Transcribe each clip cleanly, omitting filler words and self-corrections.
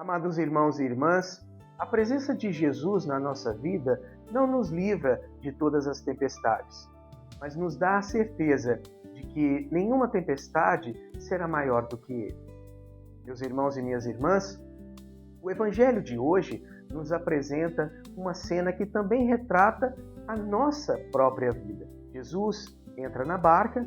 Amados irmãos e irmãs, a presença de Jesus na nossa vida não nos livra de todas as tempestades, mas nos dá a certeza de que nenhuma tempestade será maior do que Ele. Meus irmãos e minhas irmãs, o Evangelho de hoje nos apresenta uma cena que também retrata a nossa própria vida. Jesus entra na barca,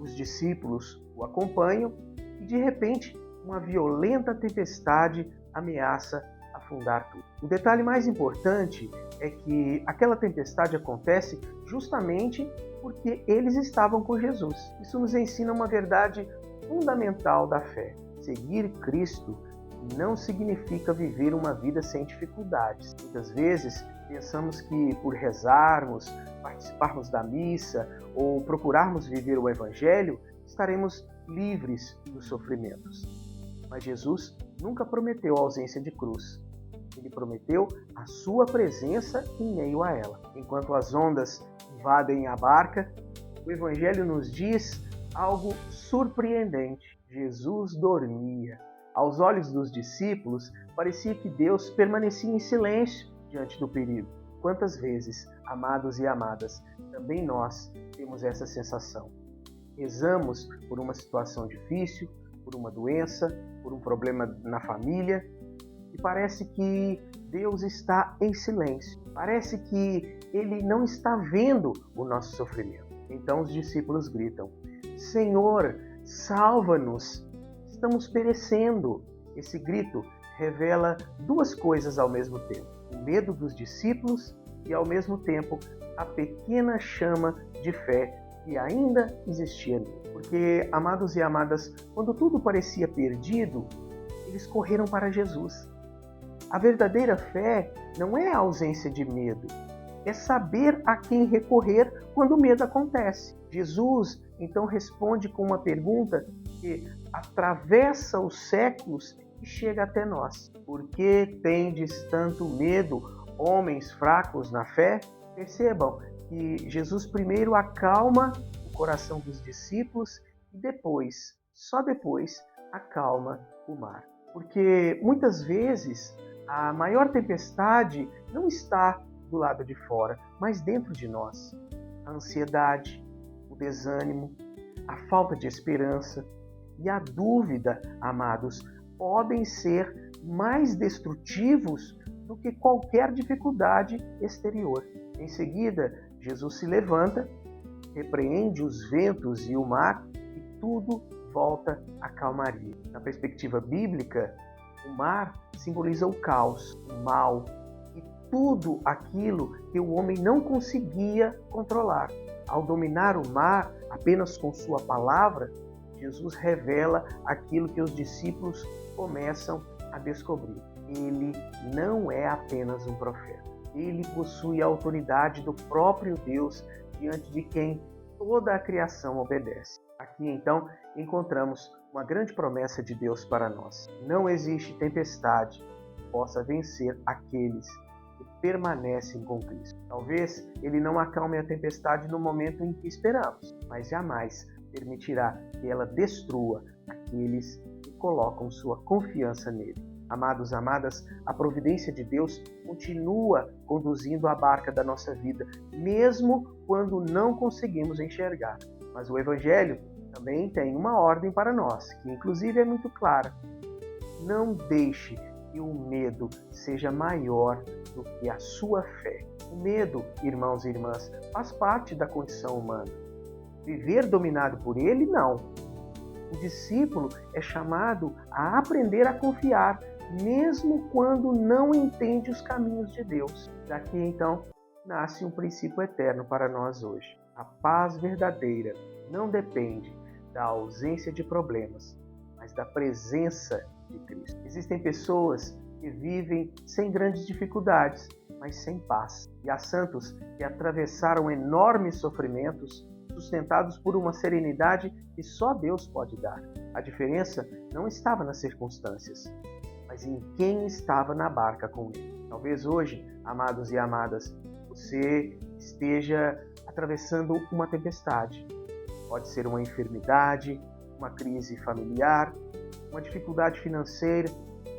os discípulos o acompanham e, de repente, uma violenta tempestade ameaça afundar tudo. O detalhe mais importante é que aquela tempestade acontece justamente porque eles estavam com Jesus. Isso nos ensina uma verdade fundamental da fé. Seguir Cristo não significa viver uma vida sem dificuldades. Muitas vezes pensamos que por rezarmos, participarmos da missa ou procurarmos viver o Evangelho, estaremos livres dos sofrimentos. Mas Jesus nunca prometeu a ausência de cruz. Ele prometeu a sua presença em meio a ela. Enquanto as ondas invadem a barca, o Evangelho nos diz algo surpreendente. Jesus dormia. Aos olhos dos discípulos, parecia que Deus permanecia em silêncio diante do perigo. Quantas vezes, amados e amadas, também nós temos essa sensação. Rezamos por uma situação difícil, por uma doença, por um problema na família, e parece que Deus está em silêncio. Parece que Ele não está vendo o nosso sofrimento. Então os discípulos gritam: Senhor, salva-nos! Estamos perecendo. Esse grito revela duas coisas ao mesmo tempo: o medo dos discípulos e, ao mesmo tempo, a pequena chama de fé que ainda existia nele. Porque, amados e amadas, quando tudo parecia perdido, eles correram para Jesus. A verdadeira fé não é a ausência de medo, é saber a quem recorrer quando o medo acontece. Jesus, então, responde com uma pergunta que atravessa os séculos e chega até nós. Por que tendes tanto medo, homens fracos na fé? Percebam que Jesus primeiro acalma o coração dos discípulos e depois, só depois, acalma o mar. Porque muitas vezes a maior tempestade não está do lado de fora, mas dentro de nós. A ansiedade, o desânimo, a falta de esperança e a dúvida, amados, podem ser mais destrutivos do que qualquer dificuldade exterior. Em seguida, Jesus se levanta, repreende os ventos e o mar e tudo volta à calmaria. Na perspectiva bíblica, o mar simboliza o caos, o mal e tudo aquilo que o homem não conseguia controlar. Ao dominar o mar apenas com sua palavra, Jesus revela aquilo que os discípulos começam a descobrir. Ele não é apenas um profeta. Ele possui a autoridade do próprio Deus diante de quem toda a criação obedece. Aqui, então, encontramos uma grande promessa de Deus para nós. Não existe tempestade que possa vencer aqueles que permanecem com Cristo. Talvez Ele não acalme a tempestade no momento em que esperamos, mas jamais permitirá que ela destrua aqueles que colocam sua confiança nele. Amados, amadas, a providência de Deus continua conduzindo a barca da nossa vida, mesmo quando não conseguimos enxergar. Mas o Evangelho também tem uma ordem para nós, que inclusive é muito clara. Não deixe que o medo seja maior do que a sua fé. O medo, irmãos e irmãs, faz parte da condição humana. Viver dominado por ele, não. O discípulo é chamado a aprender a confiar, mesmo quando não entende os caminhos de Deus. Daqui, então, nasce um princípio eterno para nós hoje. A paz verdadeira não depende da ausência de problemas, mas da presença de Cristo. Existem pessoas que vivem sem grandes dificuldades, mas sem paz. E há santos que atravessaram enormes sofrimentos, sustentados por uma serenidade que só Deus pode dar. A diferença não estava nas circunstâncias, mas em quem estava na barca com ele. Talvez hoje, amados e amadas, você esteja atravessando uma tempestade. Pode ser uma enfermidade, uma crise familiar, uma dificuldade financeira,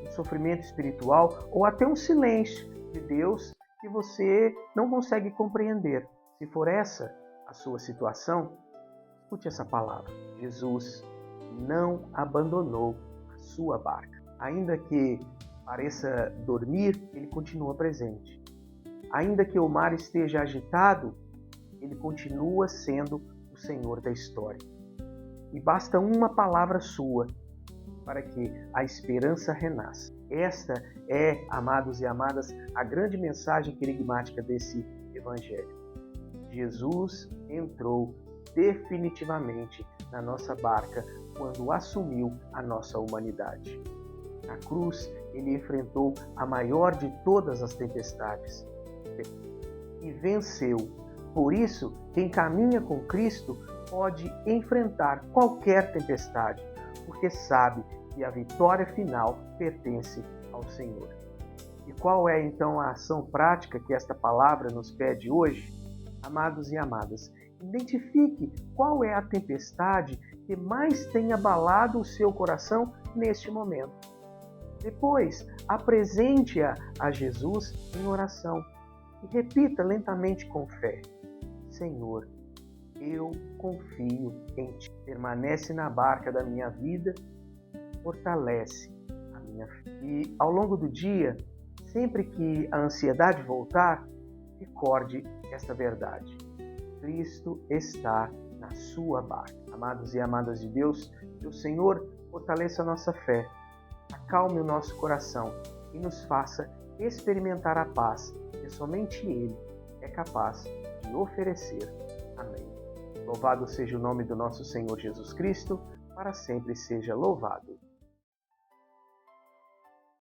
um sofrimento espiritual ou até um silêncio de Deus que você não consegue compreender. Se for essa a sua situação, escute essa palavra. Jesus não abandonou a sua barca. Ainda que pareça dormir, ele continua presente. Ainda que o mar esteja agitado, ele continua sendo o Senhor da história. E basta uma palavra sua para que a esperança renasça. Esta é, amados e amadas, a grande mensagem querigmática desse Evangelho. Jesus entrou definitivamente na nossa barca quando assumiu a nossa humanidade. Na cruz, ele enfrentou a maior de todas as tempestades e venceu. Por isso, quem caminha com Cristo pode enfrentar qualquer tempestade, porque sabe que a vitória final pertence ao Senhor. E qual é então a ação prática que esta palavra nos pede hoje? Amados e amadas, identifique qual é a tempestade que mais tem abalado o seu coração neste momento. Depois, apresente-a a Jesus em oração e repita lentamente com fé: Senhor, eu confio em Ti. Permanece na barca da minha vida, fortalece a minha fé. E ao longo do dia, sempre que a ansiedade voltar, recorde esta verdade: Cristo está na sua barca. Amados e amadas de Deus, que o Senhor fortaleça a nossa fé, acalme o nosso coração e nos faça experimentar a paz que somente Ele é capaz de oferecer. Amém. Louvado seja o nome do nosso Senhor Jesus Cristo, para sempre seja louvado.